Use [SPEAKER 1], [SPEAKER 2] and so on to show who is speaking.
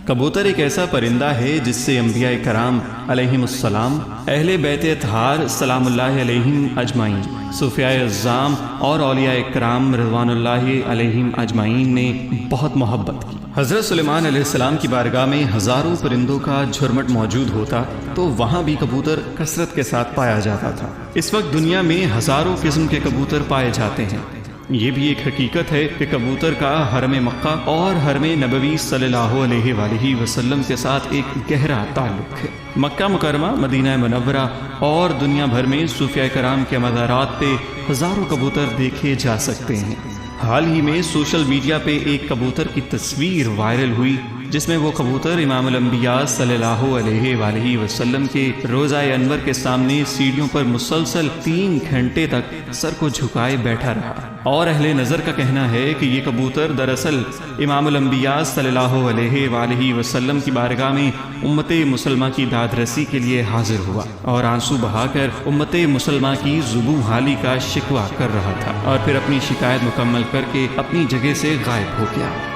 [SPEAKER 1] کبوتر ایک ایسا پرندہ ہے جس سے انبیاء کرام علیہم السلام، اہل بیت اطہار سلام اللہ علیہم اجمعین، صوفیاء اعظام اور اولیاء کرام رضوان اللہ علیہم اجمعین نے بہت محبت کی۔ حضرت سلیمان علیہ السلام کی بارگاہ میں ہزاروں پرندوں کا جھرمٹ موجود ہوتا تو وہاں بھی کبوتر کثرت کے ساتھ پایا جاتا تھا۔ اس وقت دنیا میں ہزاروں قسم کے کبوتر پائے جاتے ہیں۔ یہ بھی ایک حقیقت ہے کہ کبوتر کا حرم مکہ اور حرم نبوی صلی اللہ علیہ وآلہ وسلم کے ساتھ ایک گہرا تعلق ہے۔ مکہ مکرمہ، مدینہ منورہ اور دنیا بھر میں صوفیاء کرام کے مزارات پہ ہزاروں کبوتر دیکھے جا سکتے ہیں۔ حال ہی میں سوشل میڈیا پہ ایک کبوتر کی تصویر وائرل ہوئی جس میں وہ کبوتر امام الانبیاء صلی اللہ علیہ وآلہ وسلم کے روضہ انور کے سامنے سیڑھیوں پر مسلسل 3 گھنٹے تک سر کو جھکائے بیٹھا رہا، اور اہل نظر کا کہنا ہے کہ یہ کبوتر دراصل امام الانبیاء صلی اللہ علیہ وآلہ وسلم کی بارگاہ میں امت مسلمہ کی داد رسی کے لیے حاضر ہوا اور آنسو بہا کر امت مسلمہ کی ذبح حالی کا شکوہ کر رہا تھا، اور پھر اپنی شکایت مکمل کر کے اپنی جگہ سے غائب ہو گیا۔